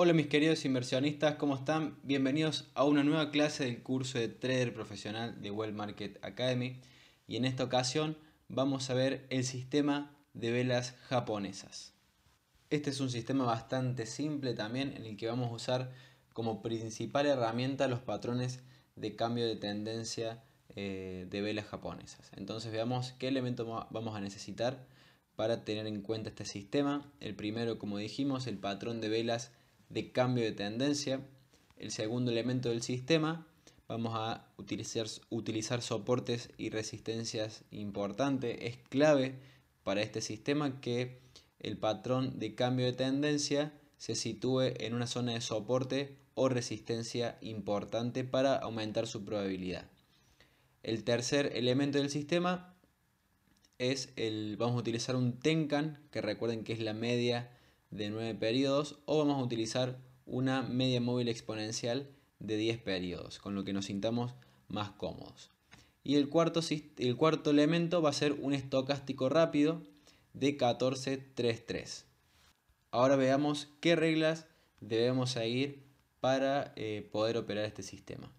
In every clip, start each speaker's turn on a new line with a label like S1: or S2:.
S1: Hola mis queridos inversionistas, ¿cómo están? Bienvenidos a una nueva clase del curso de Trader Profesional de Well Market Academy y en esta ocasión vamos a ver el sistema de velas japonesas. Este es un sistema bastante simple también en el que vamos a usar como principal herramienta los patrones de cambio de tendencia de velas japonesas. Entonces veamos qué elementos vamos a necesitar para tener en cuenta este sistema. El primero, como dijimos, el patrón de velas de cambio de tendencia. El segundo elemento del sistema, vamos a utilizar soportes y resistencias importantes. Es clave para este sistema que el patrón de cambio de tendencia se sitúe en una zona de soporte o resistencia importante para aumentar su probabilidad. El tercer elemento del sistema es vamos a utilizar un Tenkan, que recuerden que es la media de 9 periodos, o vamos a utilizar una media móvil exponencial de 10 periodos, con lo que nos sintamos más cómodos. Y el cuarto elemento va a ser un estocástico rápido de 1433. Ahora veamos qué reglas debemos seguir para poder operar este sistema.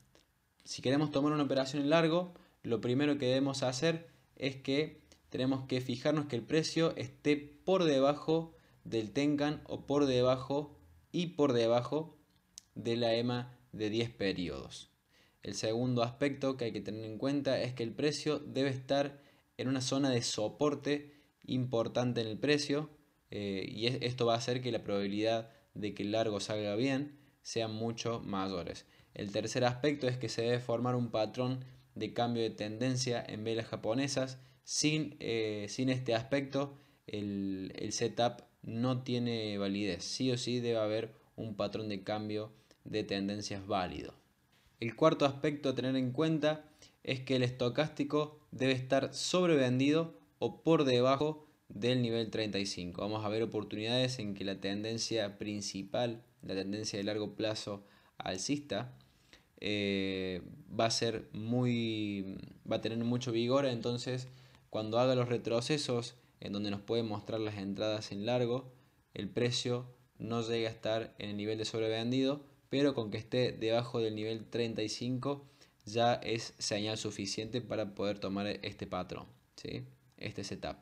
S1: Si queremos tomar una operación en largo, lo primero que debemos hacer es que tenemos que fijarnos que el precio esté por debajo del Tenkan o por debajo de la EMA de 10 periodos. El segundo aspecto que hay que tener en cuenta es que el precio debe estar en una zona de soporte importante en el precio y esto va a hacer que la probabilidad de que el largo salga bien sean mucho mayores. El tercer aspecto es que se debe formar un patrón de cambio de tendencia en velas japonesas. Sin este aspecto el setup no tiene validez. Sí o sí debe haber un patrón de cambio de tendencias válido. El cuarto aspecto a tener en cuenta es que el estocástico debe estar sobrevendido o por debajo del nivel 35. Vamos a ver oportunidades en que la tendencia principal, la tendencia de largo plazo alcista, va a tener mucho vigor. Entonces cuando haga los retrocesos en donde nos puede mostrar las entradas en largo, el precio no llega a estar en el nivel de sobrevendido, pero con que esté debajo del nivel 35 ya es señal suficiente para poder tomar este patrón, ¿sí? Este setup.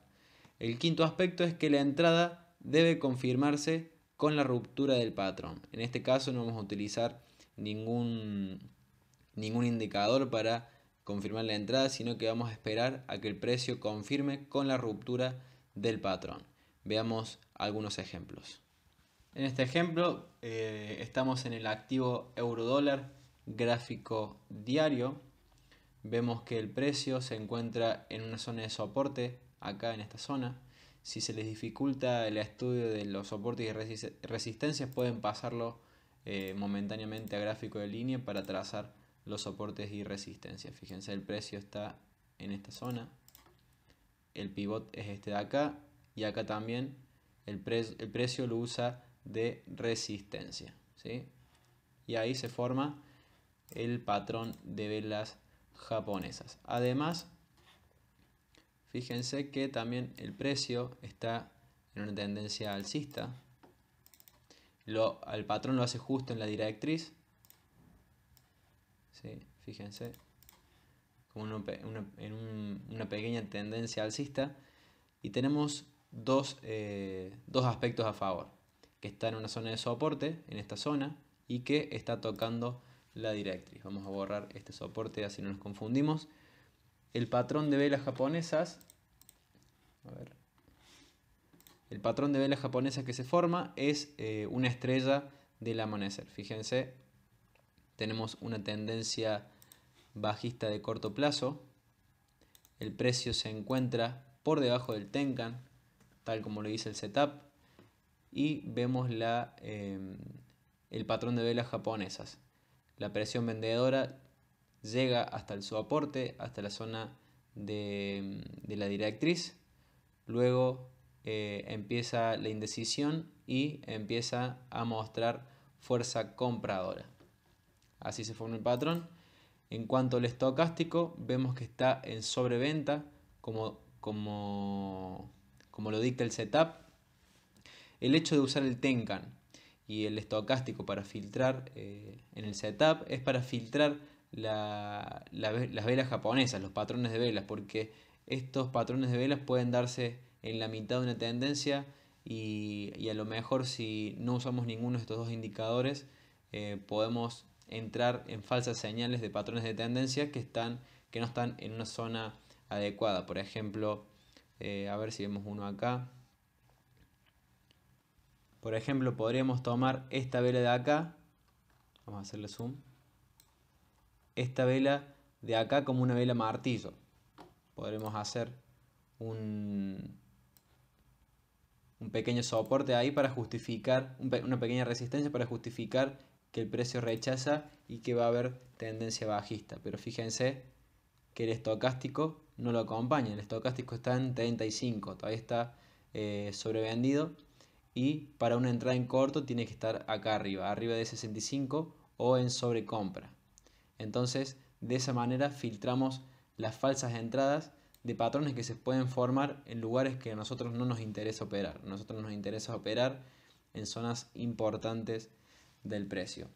S1: El quinto aspecto es que la entrada debe confirmarse con la ruptura del patrón. En este caso no vamos a utilizar ningún indicador para confirmar la entrada, sino que vamos a esperar a que el precio confirme con la ruptura del patrón. Veamos algunos ejemplos. En este ejemplo estamos en el activo euro-dólar gráfico diario. Vemos que el precio se encuentra en una zona de soporte, acá en esta zona. Si se les dificulta el estudio de los soportes y resistencias, pueden pasarlo momentáneamente a gráfico de línea para trazar los soportes y resistencias. Fíjense, el precio está en esta zona, el pivot es este de acá y acá también el precio lo usa de resistencia, ¿sí? Y ahí se forma el patrón de velas japonesas. Además, fíjense que también el precio está en una tendencia alcista. El patrón lo hace justo en la directriz, ¿sí? Fíjense, como en una pequeña tendencia alcista. Y tenemos dos aspectos a favor, que está en una zona de soporte, en esta zona, y que está tocando la directriz. Vamos a borrar este soporte así no nos confundimos. El patrón de velas japonesas, el patrón de velas japonesas que se forma es una estrella del amanecer. Fíjense, tenemos una tendencia bajista de corto plazo. El precio se encuentra por debajo del Tenkan, tal como lo dice el setup, y vemos el patrón de velas japonesas. La presión vendedora llega hasta el soporte, hasta la zona de la directriz. Luego empieza la indecisión y empieza a mostrar fuerza compradora. Así se forma el patrón. En cuanto al estocástico, vemos que está en sobreventa, como lo dicta el setup. El hecho de usar el Tenkan y el estocástico para filtrar en el setup es para filtrar las velas japonesas, los patrones de velas, porque estos patrones de velas pueden darse en la mitad de una tendencia y a lo mejor si no usamos ninguno de estos dos indicadores podemos entrar en falsas señales de patrones de tendencia que no están en una zona adecuada. Por ejemplo, a ver si vemos uno acá. Por ejemplo, podríamos tomar esta vela de acá, vamos a hacerle zoom, esta vela de acá como una vela martillo. Podremos hacer un pequeño soporte ahí para justificar, una pequeña resistencia para justificar que el precio rechaza y que va a haber tendencia bajista. Pero fíjense que el estocástico no lo acompaña, el estocástico está en 35, todavía está sobrevendido, y para una entrada en corto tiene que estar acá arriba de 65 o en sobrecompra. Entonces, de esa manera filtramos las falsas entradas de patrones que se pueden formar en lugares que a nosotros no nos interesa operar. A nosotros nos interesa operar en zonas importantes del precio.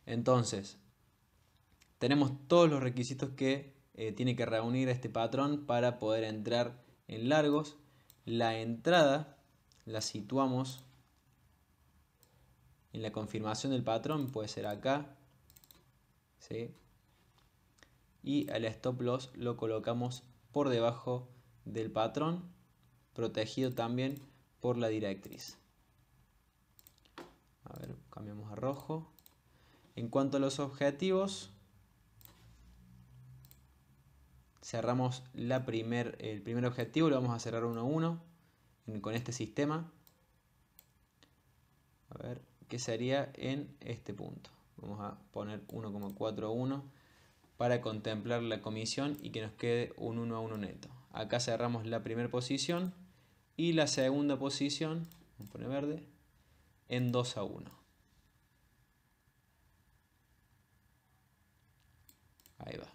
S1: Entonces, tenemos todos los requisitos que tiene que reunir este patrón para poder entrar en largos. La entrada la situamos en la confirmación del patrón, puede ser acá, ¿sí? Y el stop loss lo colocamos por debajo del patrón, protegido también por la directriz. A ver, cambiamos a rojo. En cuanto a los objetivos, cerramos el primer objetivo, lo vamos a cerrar 1 a 1 con este sistema. A ver, ¿qué sería en este punto? Vamos a poner 1,41 para contemplar la comisión y que nos quede un 1 a 1 neto. Acá cerramos la primera posición y la segunda posición, vamos a poner verde, en 2 a 1. Ahí va.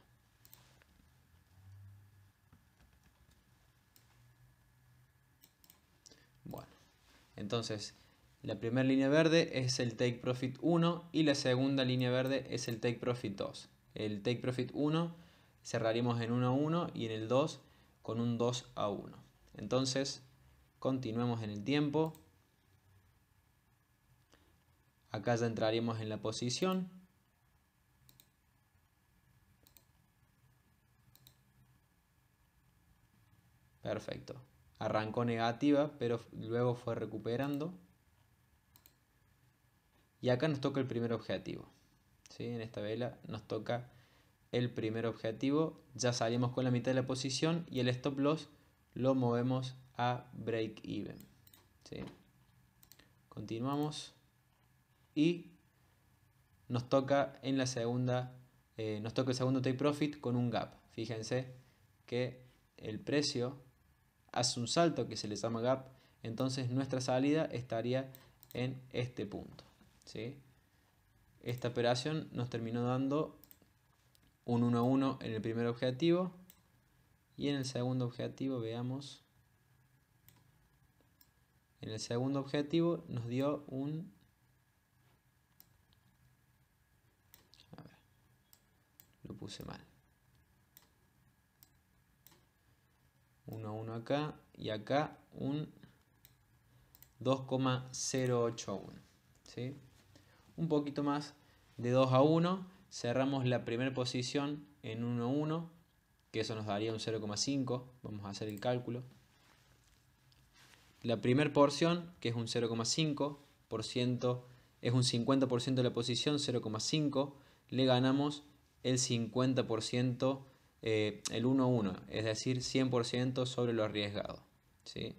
S1: Bueno, entonces la primera línea verde es el Take Profit 1 y la segunda línea verde es el Take Profit 2. El Take Profit 1 cerraríamos en 1 a 1 y en el 2 con un 2 a 1. Entonces, continuemos en el tiempo. Acá ya entraríamos en la posición. Perfecto. Arrancó negativa, pero luego fue recuperando. Y acá nos toca el primer objetivo. ¿Sí? En esta vela nos toca el primer objetivo. Ya salimos con la mitad de la posición y el stop loss lo movemos a break even. ¿Sí? Continuamos. Y nos toca en la segunda, nos toca el segundo take profit con un gap. Fíjense que el precio hace un salto que se le llama gap, entonces nuestra salida estaría en este punto, ¿sí? Esta operación nos terminó dando un 1 a 1 en el primer objetivo y en el segundo objetivo, veamos, en el segundo objetivo nos dio un, a ver, lo puse mal, 1 a 1 acá y acá un 2,081, ¿sí? Un poquito más de 2 a 1, cerramos la primera posición en 1 a 1, que eso nos daría un 0,5, vamos a hacer el cálculo. La primera porción, que es un 0,5%, es un 50% de la posición, 0,5, le ganamos el 50%, el 1 a 1, es decir, 100% sobre lo arriesgado, ¿sí?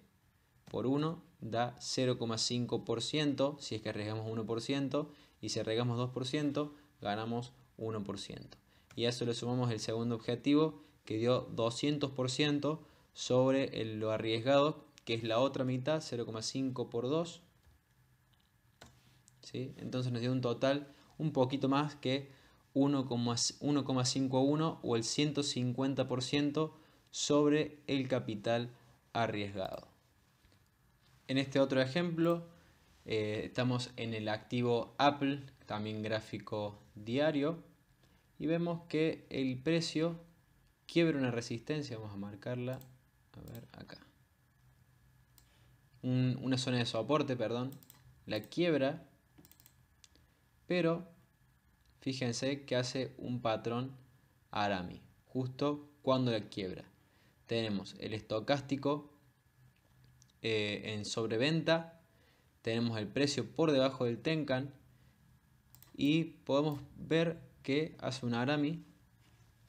S1: Por 1 da 0,5%, si es que arriesgamos 1%, y si arriesgamos 2%, ganamos 1%. Y a eso le sumamos el segundo objetivo, que dio 200% sobre lo arriesgado, que es la otra mitad, 0,5 por 2. ¿Sí? Entonces nos dio un total un poquito más que 1,51 o el 150% sobre el capital arriesgado. En este otro ejemplo Estamos en el activo Apple, también gráfico diario, y vemos que el precio quiebra una resistencia. Vamos a marcarla, a ver, acá. Una zona de soporte, perdón, la quiebra, pero fíjense que hace un patrón Arami justo cuando la quiebra. Tenemos el estocástico en sobreventa, tenemos el precio por debajo del Tenkan y podemos ver que hace un Arami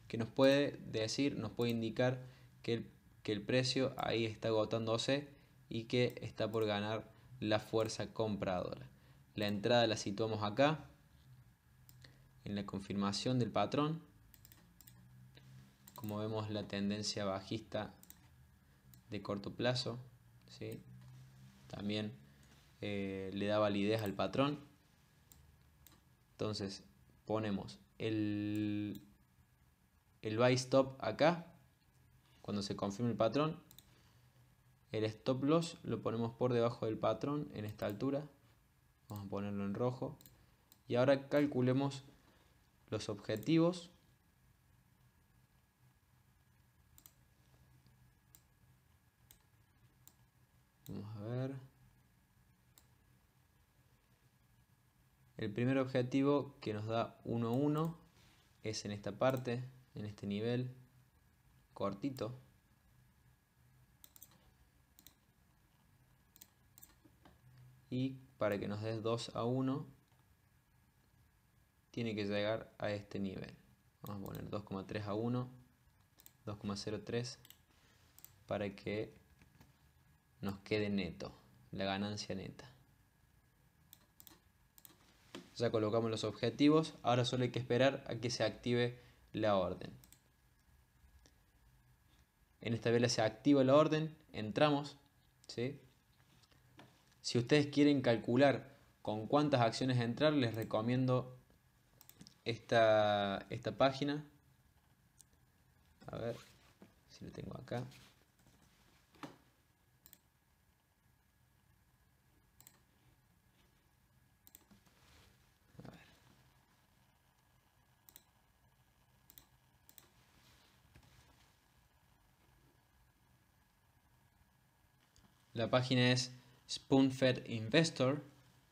S1: que nos puede decir, nos puede indicar que el precio ahí está agotándose y que está por ganar la fuerza compradora. La entrada la situamos acá en la confirmación del patrón. Como vemos, la tendencia bajista de corto plazo, ¿sí? También le da validez al patrón. Entonces ponemos el buy stop acá cuando se confirme el patrón. El stop loss lo ponemos por debajo del patrón en esta altura. Vamos a ponerlo en rojo. Y ahora calculemos los objetivos. Vamos a ver. El primer objetivo que nos da 1.1 es en esta parte, en este nivel cortito. Y para que nos dé 2.1 tiene que llegar a este nivel. Vamos a poner 2.3 2.03 para que nos quede neto, la ganancia neta. Ya colocamos los objetivos, ahora solo hay que esperar a que se active la orden. En esta vela se activa la orden, entramos, ¿sí? Si ustedes quieren calcular con cuántas acciones entrar, les recomiendo esta página. A ver si lo tengo acá. A ver. La página es Spoonfed Investor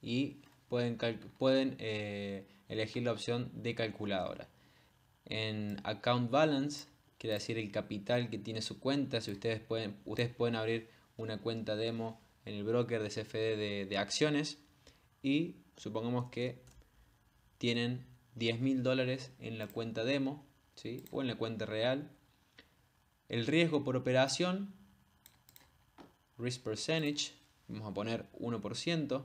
S1: y pueden elegir la opción de calculadora. En Account Balance, quiere decir el capital que tiene su cuenta. Si ustedes pueden abrir una cuenta demo en el broker de CFD de acciones y supongamos que tienen $10.000 en la cuenta demo, ¿sí? O en la cuenta real. El riesgo por operación, risk percentage, vamos a poner 1%.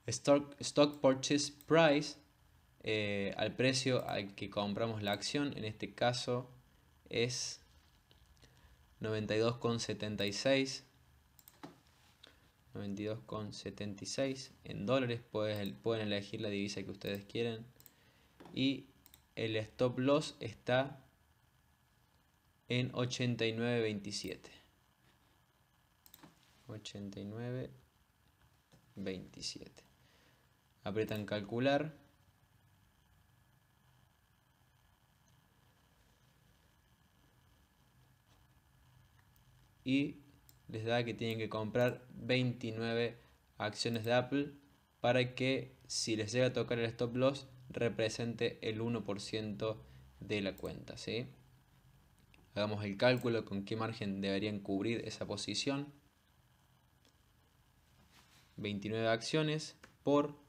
S1: Stock purchase price, al precio al que compramos la acción, en este caso es 92,76. 92,76 en dólares. Pueden elegir la divisa que ustedes quieren. Y el stop loss está en 89.27. 89.27. Apretan calcular. Y les da que tienen que comprar 29 acciones de Apple para que si les llega a tocar el stop loss represente el 1% de la cuenta, ¿sí? Hagamos el cálculo con qué margen deberían cubrir esa posición. 29 acciones por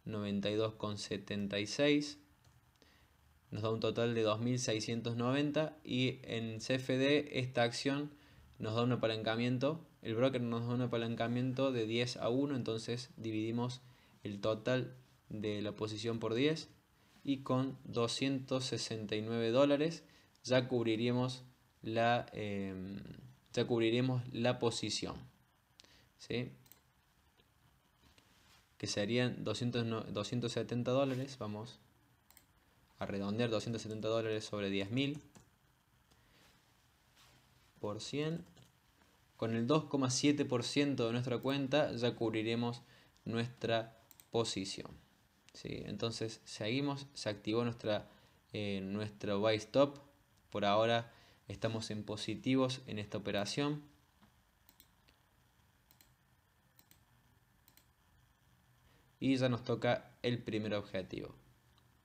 S1: 92,76 nos da un total de 2.690 y en CFD esta acción nos da un apalancamiento, el broker nos da un apalancamiento de 10-1, entonces dividimos el total de la posición por 10 y con $269 ya cubriríamos la posición, ¿sí? Que serían $270, vamos a redondear, $270 sobre 10.000 por 100 Con el 2,7% de nuestra cuenta ya cubriremos nuestra posición. ¿Sí? Entonces seguimos, se activó nuestro buy stop. Por ahora estamos en positivos en esta operación. Y ya nos toca el primer objetivo.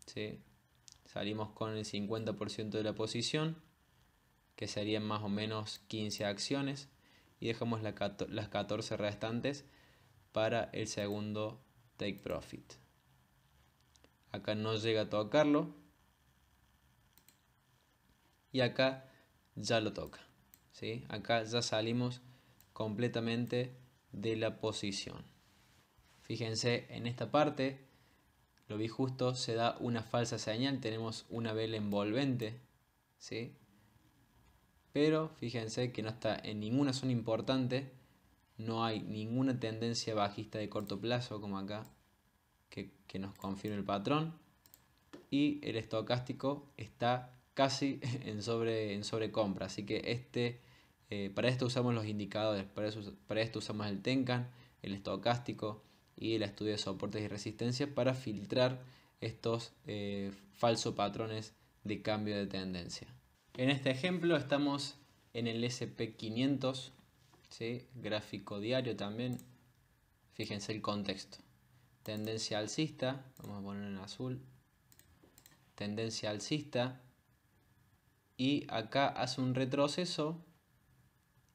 S1: ¿Sí? Salimos con el 50% de la posición, que serían más o menos 15 acciones, y dejamos las 14 restantes para el segundo take profit. Acá no llega a tocarlo y acá ya lo toca. ¿Sí? Acá ya salimos completamente de la posición. Fíjense en esta parte, lo vi justo, se da una falsa señal, tenemos una vela envolvente, ¿sí? Pero fíjense que no está en ninguna zona importante, no hay ninguna tendencia bajista de corto plazo como acá que nos confirme el patrón, y el estocástico está casi en sobrecompra, así que para esto usamos los indicadores, para esto usamos el Tenkan, el estocástico y el estudio de soportes y resistencia para filtrar estos falsos patrones de cambio de tendencia. En este ejemplo estamos en el SP500, ¿sí? Gráfico diario también. Fíjense el contexto. Tendencia alcista, vamos a poner en azul. Tendencia alcista. Y acá hace un retroceso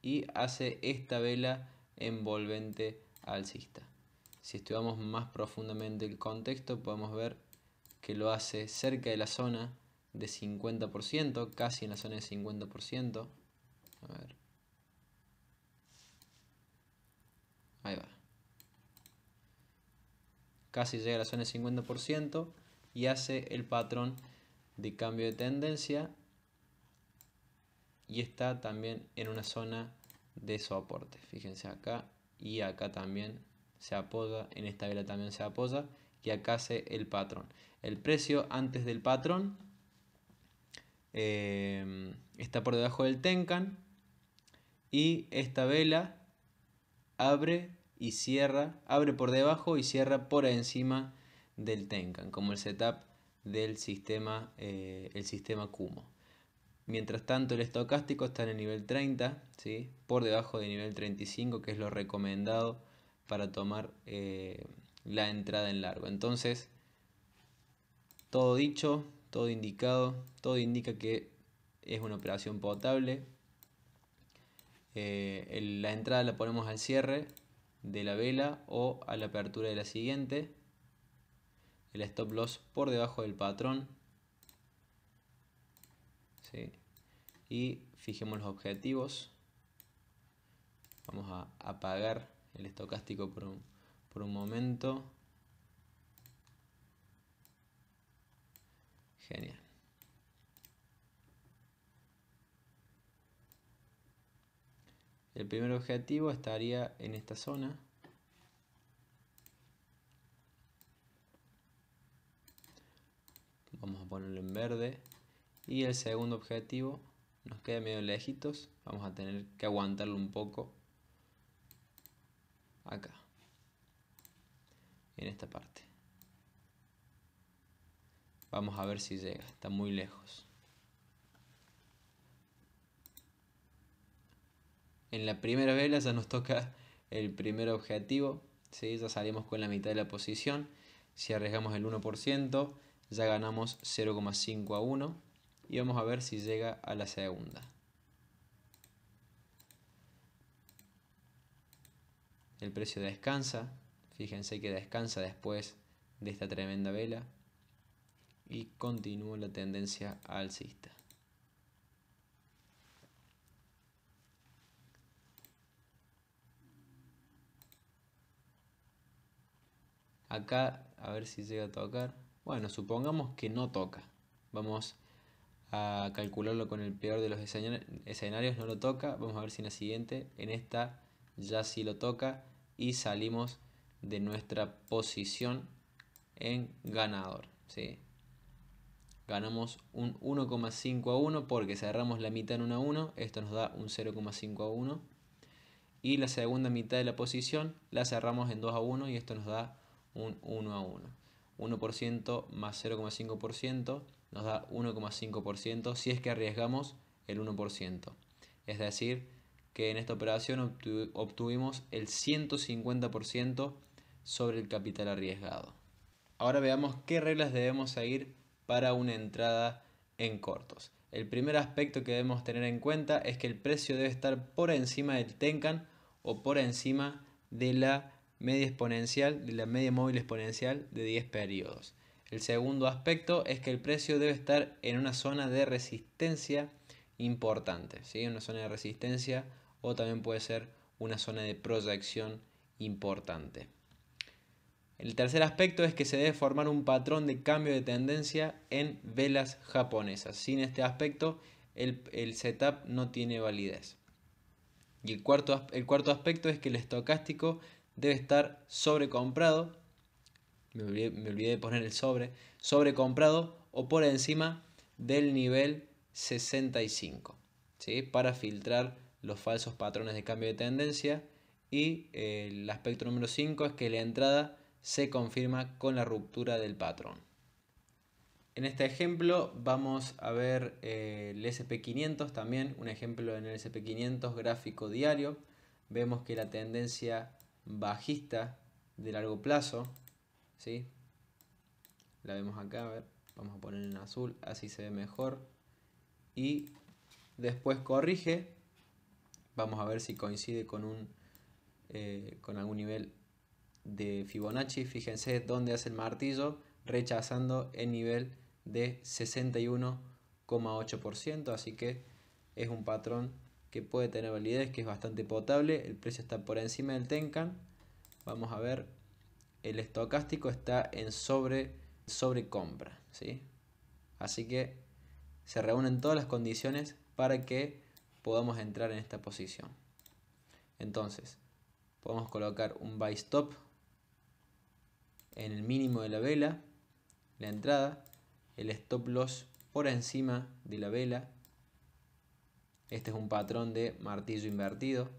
S1: y hace esta vela envolvente alcista. Si estudiamos más profundamente el contexto, podemos ver que lo hace cerca de la zona de 50%, casi en la zona de 50%. A ver. Ahí va. Casi llega a la zona de 50% y hace el patrón de cambio de tendencia y está también en una zona de soporte. Fíjense acá y acá también se apoya, en esta vela también se apoya y acá hace el patrón. El precio antes del patrón está por debajo del Tenkan y esta vela abre y cierra, abre por debajo y cierra por encima del Tenkan, como el setup del sistema, el sistema Kumo. Mientras tanto el estocástico está en el nivel 30, ¿sí? Por debajo del nivel 35, que es lo recomendado para tomar la entrada en largo. Entonces, todo dicho, todo indicado, todo indica que es una operación potable. La entrada la ponemos al cierre de la vela o a la apertura de la siguiente. El stop loss por debajo del patrón. ¿Sí? Y fijemos los objetivos. Vamos a apagar el estocástico por un momento. Genial. El primer objetivo estaría en esta zona. Vamos a ponerlo en verde. Y el segundo objetivo nos queda medio lejitos. Vamos a tener que aguantarlo un poco. Acá. En esta parte. Vamos a ver si llega. Está muy lejos. En la primera vela ya nos toca el primer objetivo. ¿Sí? Ya salimos con la mitad de la posición. Si arriesgamos el 1%, ya ganamos 0,5 a 1. Y vamos a ver si llega a la segunda. El precio descansa. Fíjense que descansa después de esta tremenda vela. Y continúa la tendencia alcista. Acá, a ver si llega a tocar. Bueno, supongamos que no toca. Vamos a calcularlo con el peor de los escenarios. No lo toca. Vamos a ver si en la siguiente, en esta, ya sí lo toca. Y salimos de nuestra posición en ganador. ¿Sí? Ganamos un 1,5 a 1 porque cerramos la mitad en 1 a 1. Esto nos da un 0,5 a 1. y la segunda mitad de la posición la cerramos en 2 a 1 y esto nos da un 1 a 1. 1% más 0,5% nos da 1,5% si es que arriesgamos el 1%. Es decir, que en esta operación obtuvimos el 150% sobre el capital arriesgado. Ahora veamos qué reglas debemos seguir para una entrada en cortos. El primer aspecto que debemos tener en cuenta es que el precio debe estar por encima del Tenkan o por encima de la media exponencial, de la media móvil exponencial de 10 periodos. El segundo aspecto es que el precio debe estar en una zona de resistencia importante, ¿sí? Una zona de resistencia o también puede ser una zona de proyección importante. El tercer aspecto es que se debe formar un patrón de cambio de tendencia en velas japonesas. Sin este aspecto, el setup no tiene validez. Y el cuarto aspecto es que el estocástico debe estar sobrecomprado. Me olvidé de poner el sobrecomprado o por encima del nivel 65, ¿sí? Para filtrar los falsos patrones de cambio de tendencia. Y el aspecto número 5 es que la entrada se confirma con la ruptura del patrón. En este ejemplo vamos a ver el SP500 también, un ejemplo en el SP500 gráfico diario. Vemos que la tendencia bajista de largo plazo, ¿sí? La vemos acá, a ver, vamos a poner en azul, así se ve mejor. Y después corrige, vamos a ver si coincide con algún nivel de Fibonacci. Fíjense dónde hace el martillo, rechazando el nivel de 61,8%, así que es un patrón que puede tener validez, que es bastante potable. El precio está por encima del Tenkan. Vamos a ver, el estocástico está en sobrecompra, ¿sí? Así que se reúnen todas las condiciones para que podamos entrar en esta posición. Entonces podemos colocar un buy stop en el mínimo de la vela, la entrada, el stop loss por encima de la vela. Este es un patrón de martillo invertido.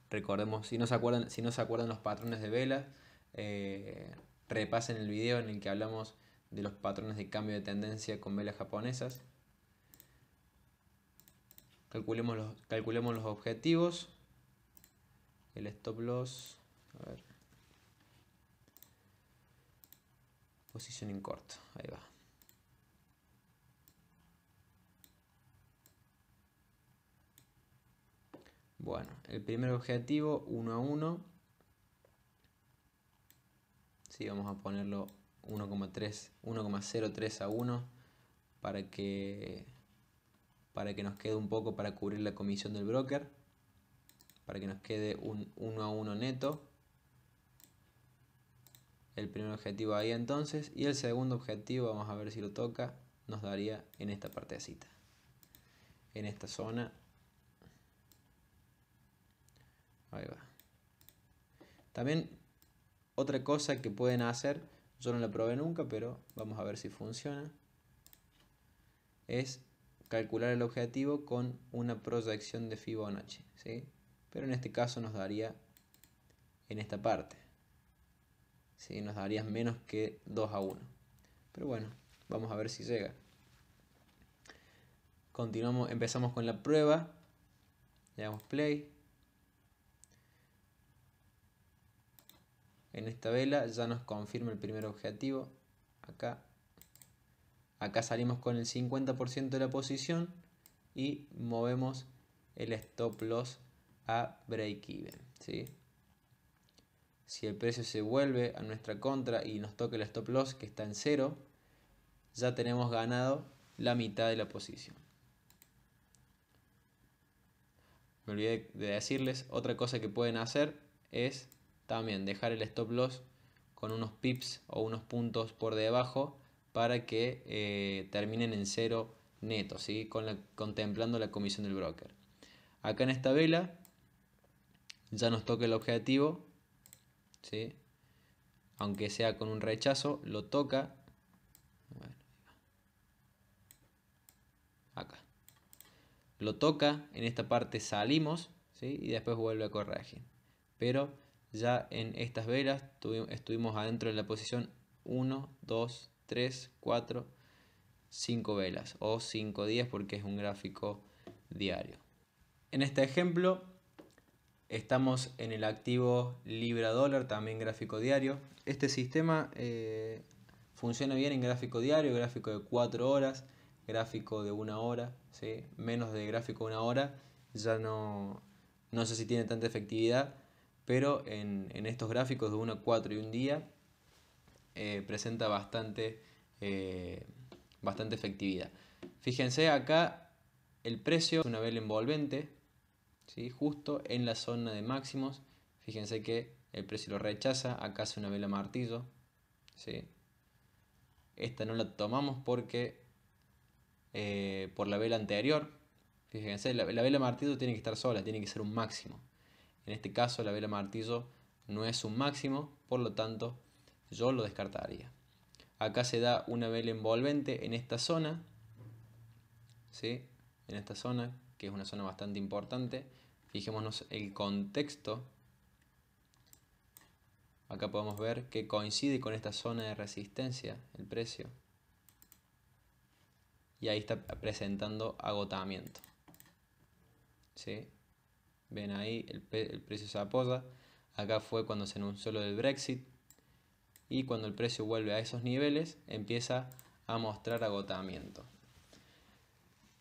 S1: Recordemos, si no se acuerdan los patrones de vela, repasen el video en el que hablamos de los patrones de cambio de tendencia con velas japonesas. Calculemos los objetivos. El stop loss, a ver, posición en corto, ahí va. Bueno, el primer objetivo 1 a 1. Sí, vamos a ponerlo 1,03 a 1 para que nos quede un poco para cubrir la comisión del broker, para que nos quede un 1 a 1 neto. El primer objetivo ahí entonces, y el segundo objetivo, vamos a ver si lo toca, nos daría en esta partecita, en esta zona. Ahí va. También otra cosa que pueden hacer, yo no la probé nunca, pero vamos a ver si funciona, es calcular el objetivo con una proyección de Fibonacci, ¿sí? Pero en este caso nos daría en esta parte, ¿sí? Nos daría menos que 2 a 1. Pero bueno, vamos a ver si llega. Continuamos, empezamos con la prueba. Le damos play. En esta vela ya nos confirma el primer objetivo. Acá salimos con el 50% de la posición y movemos el stop loss a break even, ¿sí? Si el precio se vuelve a nuestra contra y nos toca el stop loss que está en 0, ya tenemos ganado la mitad de la posición. Me olvidé de decirles, otra cosa que pueden hacer es también dejar el stop loss con unos pips o unos puntos por debajo para que terminen en 0 neto, ¿sí? Contemplando la comisión del broker. Acá en esta vela ya nos toca el objetivo, ¿sí? Aunque sea con un rechazo, lo toca. Acá lo toca, en esta parte salimos, ¿sí? Y después vuelve a corregir. Pero ya en estas velas estuvimos adentro de la posición 1, 2, 3, 4, 5 velas o 5 días porque es un gráfico diario. En este ejemplo estamos en el activo libra dólar, también gráfico diario. Este sistema funciona bien en gráfico diario, gráfico de 4 horas, gráfico de 1 hora, ¿sí? Menos de gráfico de 1 hora ya no sé si tiene tanta efectividad, pero en estos gráficos de 1, 4 y un día presenta bastante efectividad. Fíjense acá el precio es una vela envolvente, ¿sí? Justo en la zona de máximos. Fíjense que el precio lo rechaza, acá hace una vela martillo, ¿sí? Esta no la tomamos porque por la vela anterior. Fíjense, la vela martillo tiene que estar sola, tiene que ser un máximo. En este caso la vela martillo no es un máximo, por lo tanto yo lo descartaría. Acá se da una vela envolvente en esta zona, ¿sí? En esta zona, que es una zona bastante importante. Fijémonos el contexto. Acá podemos ver que coincide con esta zona de resistencia el precio. Y ahí está presentando agotamiento, ¿sí? Ven ahí, el precio se apoya. Acá fue cuando se anunció lo del Brexit. Y cuando el precio vuelve a esos niveles, empieza a mostrar agotamiento.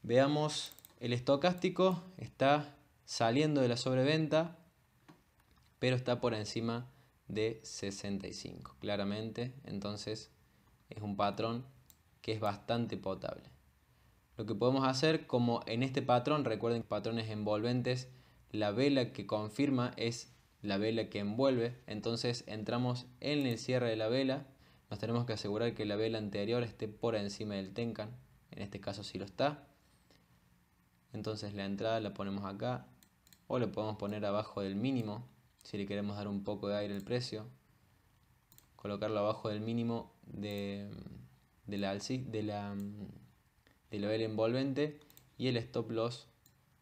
S1: Veamos, el estocástico está saliendo de la sobreventa, pero está por encima de 65, claramente. Entonces es un patrón que es bastante potable. Lo que podemos hacer, como en este patrón, recuerden patrones envolventes, la vela que confirma es la vela que envuelve. Entonces entramos en el cierre de la vela, nos tenemos que asegurar que la vela anterior esté por encima del Tenkan, en este caso sí lo está. Entonces la entrada la ponemos acá, o la podemos poner abajo del mínimo si le queremos dar un poco de aire al precio. Colocarlo abajo del mínimo de la vela envolvente y el stop loss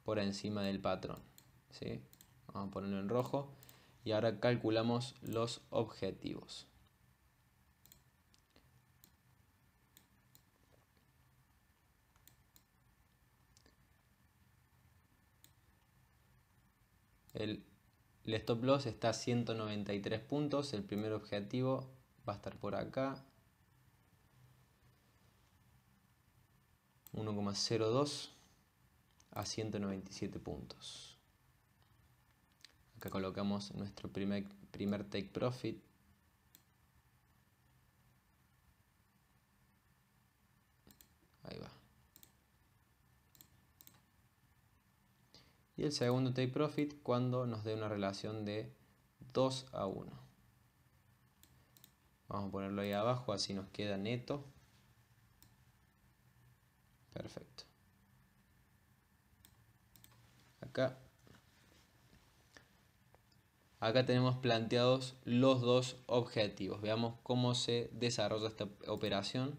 S1: por encima del patrón, ¿sí? Vamos a ponerlo en rojo y ahora calculamos los objetivos. El stop loss está a 193 puntos, el primer objetivo va a estar por acá, 1,02 a 197 puntos. Acá colocamos nuestro primer take profit. Ahí va. Y el segundo take profit cuando nos dé una relación de 2 a 1. Vamos a ponerlo ahí abajo, así nos queda neto. Perfecto. Acá tenemos planteados los dos objetivos. Veamos cómo se desarrolla esta operación.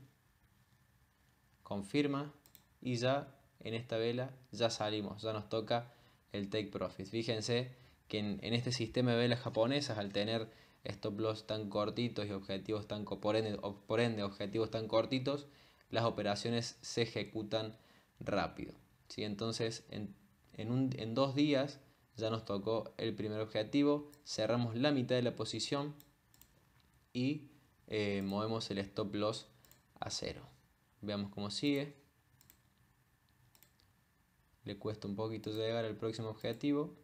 S1: Confirma y ya en esta vela ya salimos, ya nos toca el take profit. Fíjense que en este sistema de velas japonesas, al tener stop loss tan cortitos y objetivos por ende objetivos tan cortitos, las operaciones se ejecutan rápido, ¿sí? Entonces en 2 días ya nos tocó el primer objetivo, cerramos la mitad de la posición y movemos el stop loss a 0. Veamos cómo sigue. Le cuesta un poquito llegar al próximo objetivo.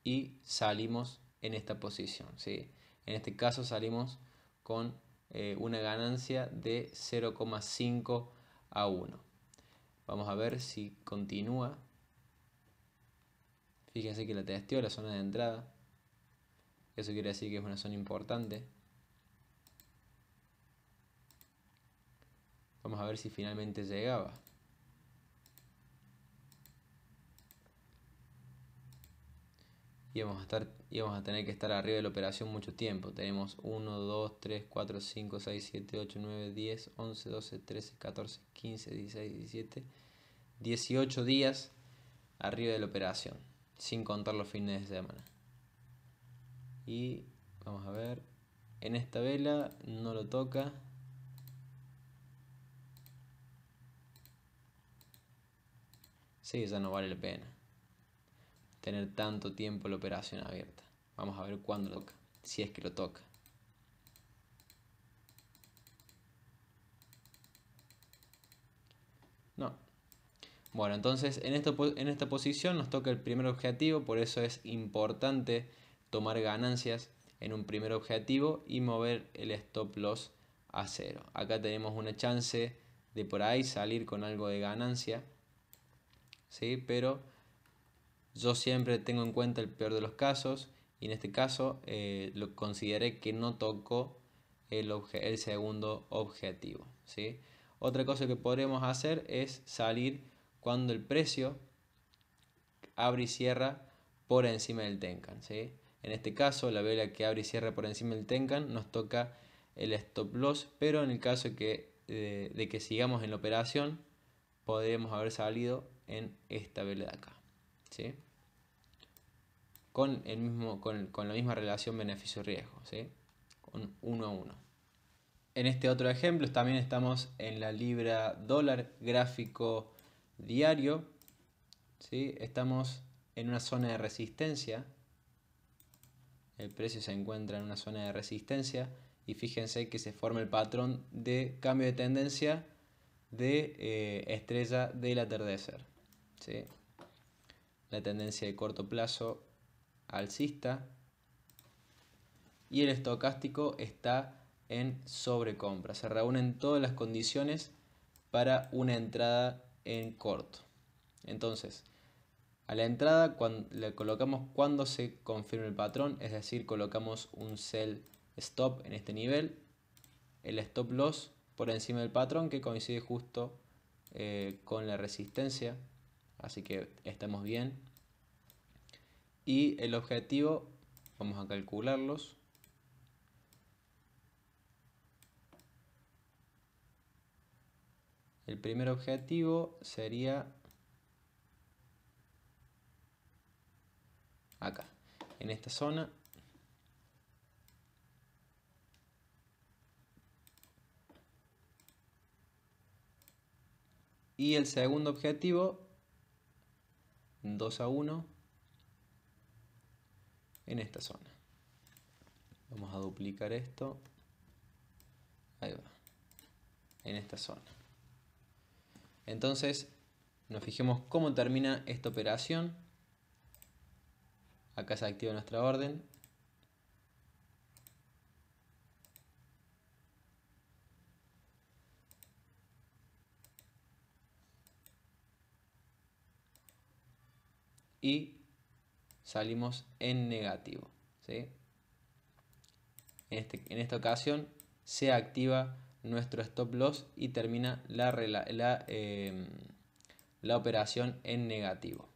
S1: Y salimos en esta posición, ¿sí? En este caso salimos con una ganancia de 0,5 a 1. Vamos a ver si continúa. Fíjense que la testeó la zona de entrada. Eso quiere decir que es una zona importante. Vamos a ver si finalmente llegaba. Íbamos a tener que estar arriba de la operación mucho tiempo. Tenemos 1, 2, 3, 4, 5, 6, 7, 8, 9, 10, 11, 12, 13, 14, 15, 16, 17, 18 días arriba de la operación, sin contar los fines de semana. Y vamos a ver, en esta vela no lo toca. Sí, ya no vale la pena tener tanto tiempo la operación abierta. Vamos a ver cuándo lo toca, si es que lo toca. No. Bueno, entonces en esta posición nos toca el primer objetivo, por eso es importante tomar ganancias en un primer objetivo y mover el stop loss a cero. Acá tenemos una chance de por ahí salir con algo de ganancia, ¿sí? Pero yo siempre tengo en cuenta el peor de los casos y en este caso lo consideré que no tocó el segundo objetivo, ¿sí? Otra cosa que podremos hacer es salir cuando el precio abre y cierra por encima del Tenkan, ¿sí? En este caso, la vela que abre y cierra por encima del Tenkan nos toca el stop loss, pero en el caso de que sigamos en la operación, podríamos haber salido en esta vela de acá, ¿sí? Con la misma relación beneficio-riesgo, ¿sí? Con 1 a 1. En este otro ejemplo también estamos en la libra dólar gráfico diario, ¿sí? Estamos en una zona de resistencia. El precio se encuentra en una zona de resistencia y fíjense que se forma el patrón de cambio de tendencia de estrella del atardecer, ¿sí? La tendencia de corto plazo alcista y el estocástico está en sobrecompra. Se reúnen todas las condiciones para una entrada en corto. Entonces, a la entrada le colocamos cuando se confirme el patrón, es decir, colocamos un sell stop en este nivel, el stop loss por encima del patrón que coincide justo con la resistencia, así que estamos bien. Y el objetivo, vamos a calcularlos. El primer objetivo sería acá, en esta zona. Y el segundo objetivo, 2 a 1, en esta zona. Vamos a duplicar esto. Ahí va. En esta zona. Entonces, nos fijemos cómo termina esta operación. Acá se activa nuestra orden. Y salimos en negativo, ¿sí? En esta ocasión se activa nuestro stop loss y termina la operación en negativo.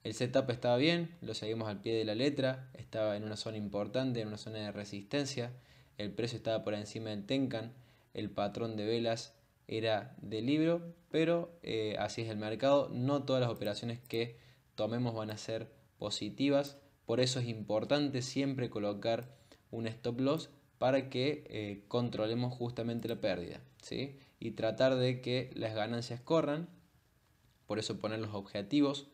S1: El setup estaba bien, lo seguimos al pie de la letra, estaba en una zona importante, en una zona de resistencia, el precio estaba por encima del Tenkan, el patrón de velas era de libro, pero así es el mercado, no todas las operaciones que tomemos van a ser positivas, por eso es importante siempre colocar un stop loss para que controlemos justamente la pérdida, ¿sí? Y tratar de que las ganancias corran, por eso poner los objetivos,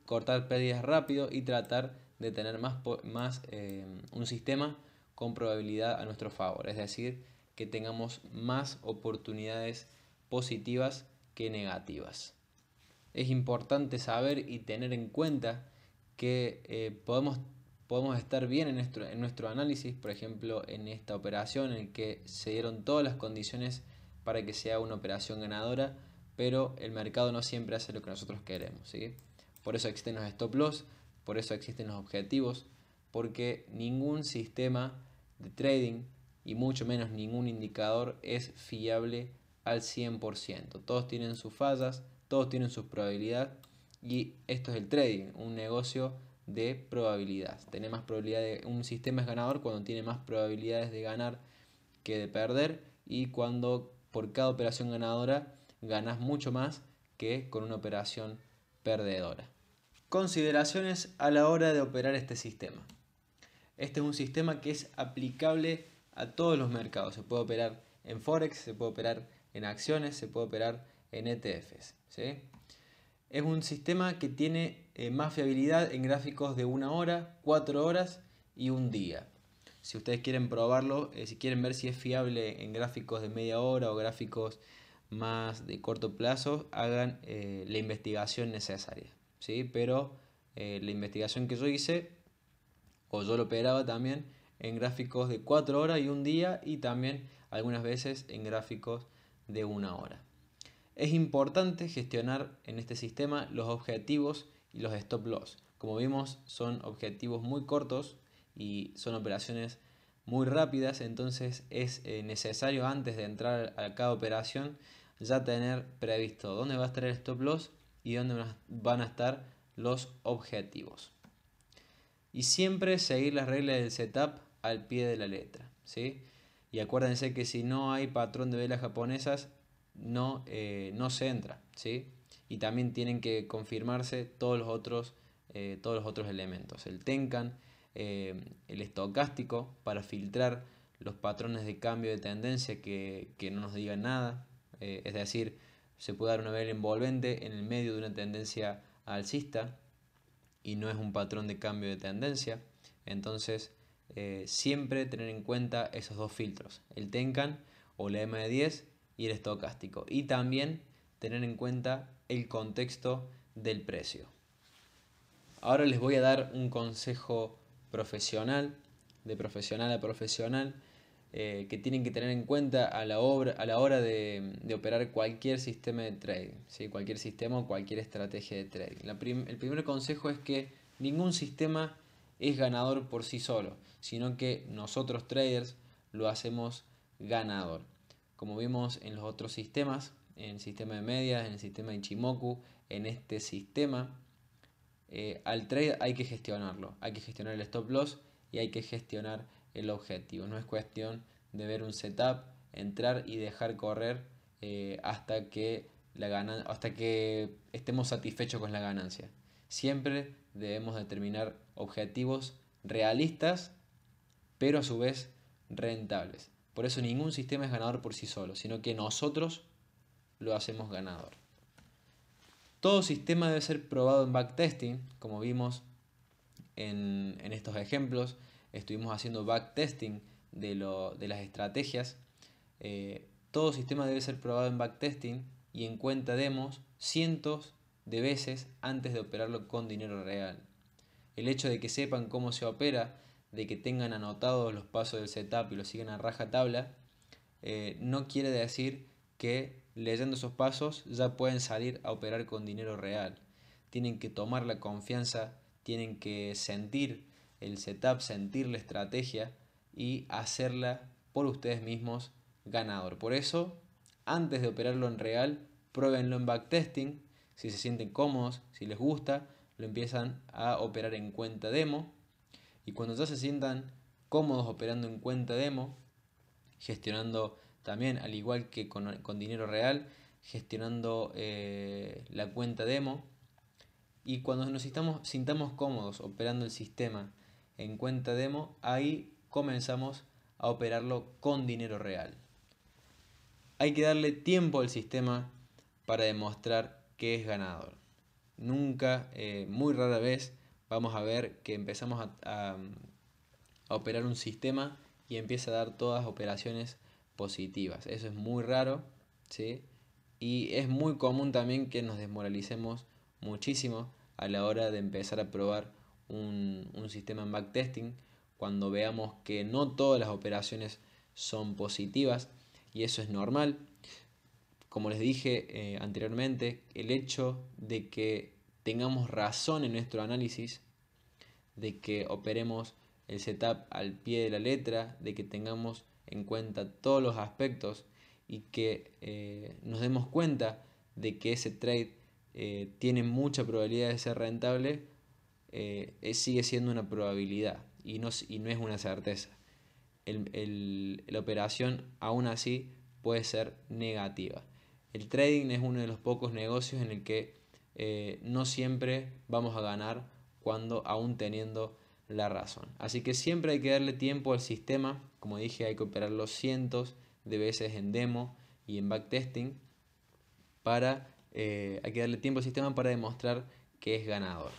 S1: cortar pérdidas rápido y tratar de tener un sistema con probabilidad a nuestro favor, es decir, que tengamos más oportunidades positivas que negativas. Es importante saber y tener en cuenta que podemos estar bien en nuestro análisis, por ejemplo en esta operación en que se dieron todas las condiciones para que sea una operación ganadora, pero el mercado no siempre hace lo que nosotros queremos, ¿sí? Por eso existen los stop loss, por eso existen los objetivos, porque ningún sistema de trading y mucho menos ningún indicador es fiable al 100%. Todos tienen sus fallas, todos tienen sus probabilidades y esto es el trading, un negocio de probabilidad. Tener más probabilidad un sistema es ganador cuando tiene más probabilidades de ganar que de perder y cuando por cada operación ganadora ganas mucho más que con una operación perdedora. Consideraciones a la hora de operar este sistema. Este es un sistema que es aplicable a todos los mercados. Se puede operar en Forex, se puede operar en acciones, se puede operar en ETFs, ¿sí? Es un sistema que tiene más fiabilidad en gráficos de 1 hora, 4 horas y un día. Si ustedes quieren probarlo, si quieren ver si es fiable en gráficos de media hora o gráficos más de corto plazo, hagan la investigación necesaria, ¿sí? Pero la investigación que yo hice, o yo lo operaba también en gráficos de 4 horas y un día, y también algunas veces en gráficos de 1 hora. Es importante gestionar en este sistema los objetivos y los stop loss. Como vimos, son objetivos muy cortos y son operaciones muy rápidas, entonces es necesario antes de entrar a cada operación ya tener previsto dónde va a estar el stop loss y dónde van a estar los objetivos. Y siempre seguir las reglas del setup al pie de la letra, ¿sí? Y acuérdense que si no hay patrón de velas japonesas, no se entra, ¿sí? Y también tienen que confirmarse todos los otros elementos. El Tenkan, el estocástico, para filtrar los patrones de cambio de tendencia que no nos digan nada. Es decir, se puede dar una vela envolvente en el medio de una tendencia alcista y no es un patrón de cambio de tendencia. Entonces, siempre tener en cuenta esos dos filtros, el Tenkan o la M10 y el estocástico. Y también tener en cuenta el contexto del precio. Ahora les voy a dar un consejo profesional, de profesional a profesional, que tienen que tener en cuenta a la hora de operar cualquier sistema de trading, ¿sí? Cualquier sistema o cualquier estrategia de trading. El primer consejo es que ningún sistema es ganador por sí solo, sino que nosotros traders lo hacemos ganador. Como vimos en los otros sistemas, en el sistema de medias, en el sistema de Ichimoku, en este sistema, al trade hay que gestionarlo, hay que gestionar el stop loss y hay que gestionar el objetivo. No es cuestión de ver un setup, entrar y dejar correr hasta que estemos satisfechos con la ganancia. Siempre debemos determinar objetivos realistas, pero a su vez rentables. Por eso ningún sistema es ganador por sí solo, sino que nosotros lo hacemos ganador. Todo sistema debe ser probado en backtesting, como vimos en estos ejemplos. Estuvimos haciendo backtesting de las estrategias. Todo sistema debe ser probado en backtesting y en cuenta demos cientos de veces antes de operarlo con dinero real. El hecho de que sepan cómo se opera, de que tengan anotados los pasos del setup y lo sigan a rajatabla, no quiere decir que leyendo esos pasos ya pueden salir a operar con dinero real. Tienen que tomar la confianza, tienen que sentir el setup, sentir la estrategia y hacerla por ustedes mismos ganador. Por eso, antes de operarlo en real, pruébenlo en backtesting. Si se sienten cómodos, si les gusta, lo empiezan a operar en cuenta demo. Y cuando ya se sientan cómodos operando en cuenta demo, gestionando también, al igual que con dinero real, gestionando la cuenta demo. Y cuando nos sintamos cómodos operando el sistema en cuenta demo, ahí comenzamos a operarlo con dinero real. Hay que darle tiempo al sistema para demostrar que es ganador. Nunca, muy rara vez, vamos a ver que empezamos a operar un sistema y empieza a dar todas operaciones positivas. Eso es muy raro, ¿sí? Y es muy común también que nos desmoralicemos muchísimo a la hora de empezar a probar un sistema en backtesting, cuando veamos que no todas las operaciones son positivas, y eso es normal. Como les dije anteriormente, el hecho de que tengamos razón en nuestro análisis, de que operemos el setup al pie de la letra, de que tengamos en cuenta todos los aspectos y que nos demos cuenta de que ese trade tiene mucha probabilidad de ser rentable, sigue siendo una probabilidad y no es una certeza. La operación aún así puede ser negativa. El trading es uno de los pocos negocios en el que no siempre vamos a ganar cuando aún teniendo la razón. Así que siempre hay que darle tiempo al sistema. Como dije, hay que operarlo cientos de veces en demo y en backtesting. Hay que darle tiempo al sistema para demostrar que es ganador.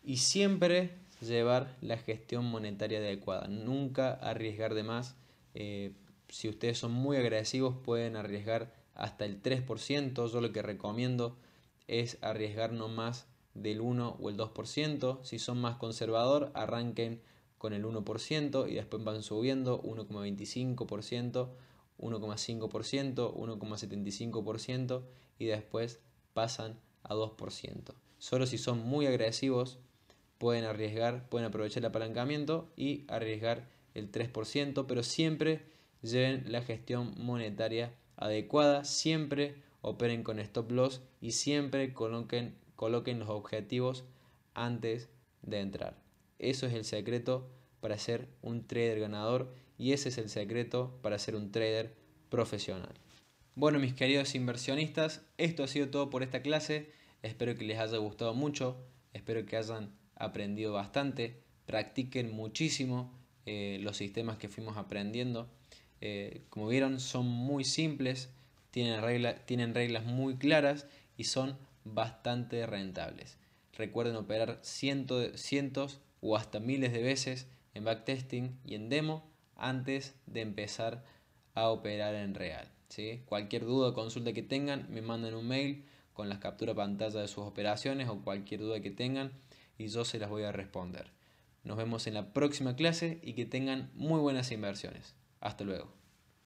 S1: Y siempre llevar la gestión monetaria adecuada. Nunca arriesgar de más. Si ustedes son muy agresivos pueden arriesgar hasta el 3%. Yo lo que recomiendo es arriesgar no más del 1 o el 2%. Si son más conservador, arranquen con el 1% y después van subiendo 1,25%, 1,5%, 1,75% y después pasan a 2%. Solo si son muy agresivos pueden arriesgar, pueden aprovechar el apalancamiento y arriesgar el 3%, pero siempre lleven la gestión monetaria adecuada, siempre operen con stop loss y siempre coloquen los objetivos antes de entrar. Eso es el secreto para ser un trader ganador y ese es el secreto para ser un trader profesional. Bueno, mis queridos inversionistas, esto ha sido todo por esta clase. Espero que les haya gustado mucho, espero que hayan aprendido bastante, practiquen muchísimo los sistemas que fuimos aprendiendo. Como vieron, son muy simples, tienen reglas muy claras y son bastante rentables. Recuerden operar cientos o hasta miles de veces en backtesting y en demo antes de empezar a operar en real. ¿Sí? Cualquier duda o consulta que tengan, me mandan un mail con las capturas pantalla de sus operaciones o cualquier duda que tengan y yo se las voy a responder. Nos vemos en la próxima clase y que tengan muy buenas inversiones. Hasta luego.